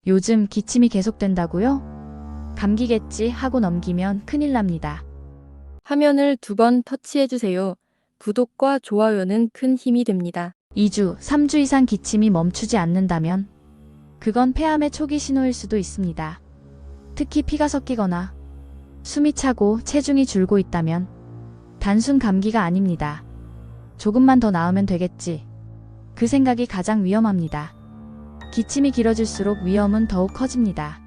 요즘 기침이 계속된다고요? 감기겠지 하고 넘기면 큰일 납니다. 화면을 2번 터치해주세요. 구독과 좋아요는 큰 힘이 됩니다. 2주, 3주 이상 기침이 멈추지 않는다면 그건 폐암의 초기 신호일 수도 있습니다. 특히 피가 섞이거나 숨이 차고 체중이 줄고 있다면 단순 감기가 아닙니다. 조금만 더 나으면 되겠지. 그 생각이 가장 위험합니다. 기침이 길어질수록 위험은 더욱 커집니다.